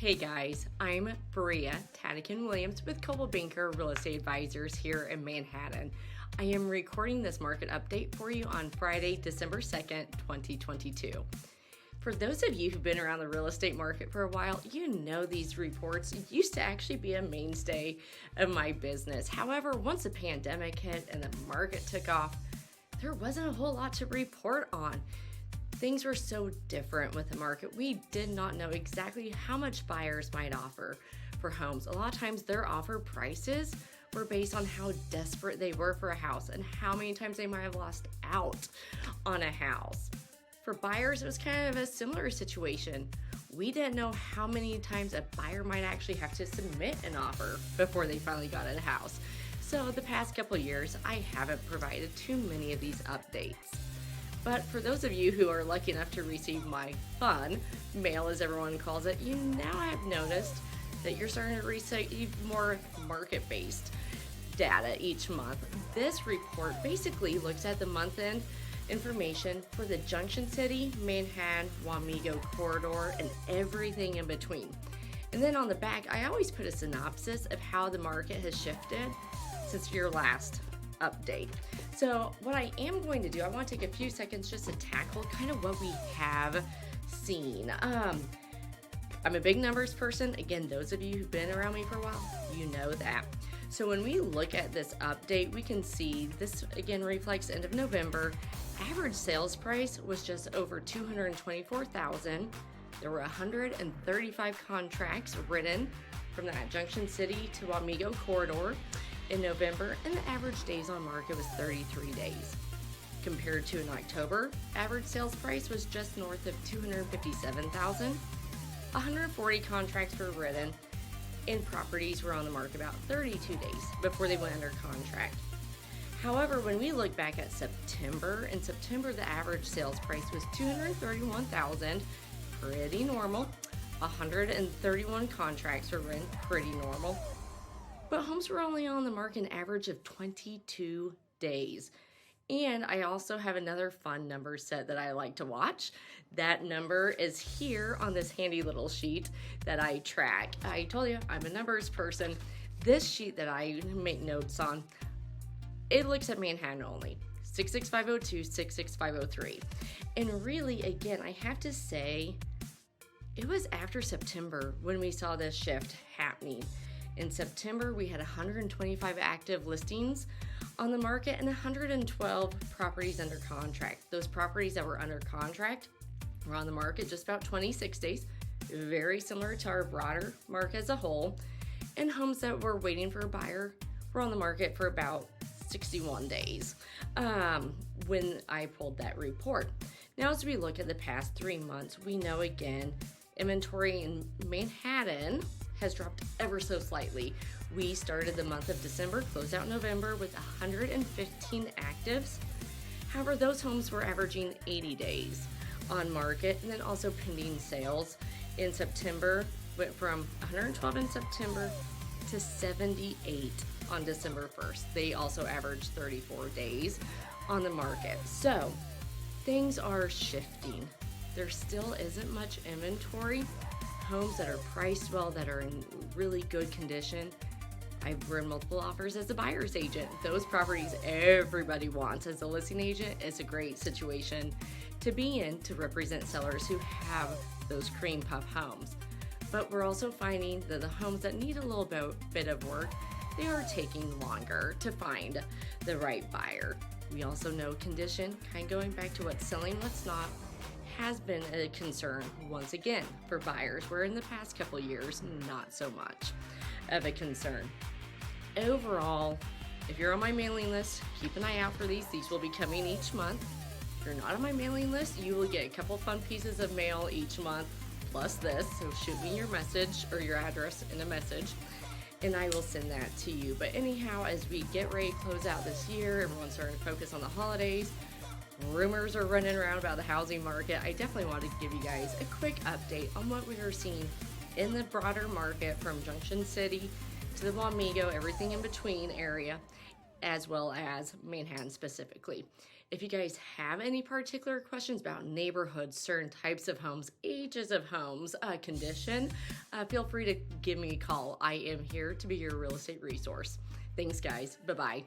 Hey guys, I'm Bria Taddiken-Williams with Coldwell Banker Real Estate Advisors here in Manhattan. I am recording this market update for you on Friday, December 2nd, 2022. For those of you who've been around the real estate market for a while, you know these reports used to actually be a mainstay of my business. However, once the pandemic hit and the market took off, there wasn't a whole lot to report on. Things were so different with the market. We did not know exactly how much buyers might offer for homes. A lot of times their offer prices were based on how desperate they were for a house and how many times they might have lost out on a house. For buyers, it was kind of a similar situation. We didn't know how many times a buyer might actually have to submit an offer before they finally got a house. So the past couple of years, I haven't provided too many of these updates. But for those of you who are lucky enough to receive my fun mail, as everyone calls it, you now have noticed that you're starting to receive more market-based data each month. This report basically looks at the month-end information for the Junction City, Manhattan, Wamego corridor, and everything in between. And then on the back, I always put a synopsis of how the market has shifted since your last update. So what I am going to do, I want to take a few seconds just to tackle kind of what we have seen. I'm a big numbers person. Again, those of you who've been around me for a while, you know that. So when we look at this update, we can see this again reflects end of November. Average sales price was just over $224,000. There were 135 contracts written from that Junction City to Wamego corridor in November, and the average days on market was 33 days. Compared to in October, average sales price was just north of $257,000. 140 contracts were written, and properties were on the market about 32 days before they went under contract. However, when we look back at September, in September the average sales price was $231,000, pretty normal. 131 contracts were written, pretty normal. But homes were only on the market an average of 22 days. And I also have another fun number set that I like to watch. That number is here on this handy little sheet that I track. I told you, I'm a numbers person. This sheet that I make notes on, it looks at Manhattan only. 66502, 66503. And really, again, I have to say, it was after September when we saw this shift happening. In September, we had 125 active listings on the market and 112 properties under contract. Those properties that were under contract were on the market just about 26 days, very similar to our broader market as a whole. And homes that were waiting for a buyer were on the market for about 61 days when I pulled that report. Now, as we look at the past 3 months, we know again, inventory in Manhattan has dropped ever so slightly. We started the month of December, closed out November with 115 actives. However, those homes were averaging 80 days on market, and then also pending sales in September went from 112 in September to 78 on December 1st. They also averaged 34 days on the market. So things are shifting. There still isn't much inventory. Homes that are priced well, that are in really good condition. I've run multiple offers as a buyer's agent. Those properties everybody wants. As a listing agent, it's a great situation to be in to represent sellers who have those cream puff homes. But we're also finding that the homes that need a little bit of work, they are taking longer to find the right buyer. We also know condition, kind of going back to what's selling, what's not, has been a concern once again for buyers, where in the past couple years, not so much of a concern. Overall, if you're on my mailing list, keep an eye out for these. These will be coming each month. If you're not on my mailing list, you will get a couple fun pieces of mail each month, plus this. So shoot me your message or your address in a message, and I will send that to you. But anyhow, as we get ready to close out this year, everyone's starting to focus on the holidays. Rumors are running around about the housing market. I definitely want to give you guys a quick update on what we are seeing in the broader market from Junction City to the Wamego, everything in between area, as well as Manhattan specifically. If you guys have any particular questions about neighborhoods, certain types of homes, ages of homes, condition, feel free to give me a call. I am here to be your real estate resource. Thanks, guys. Bye-bye.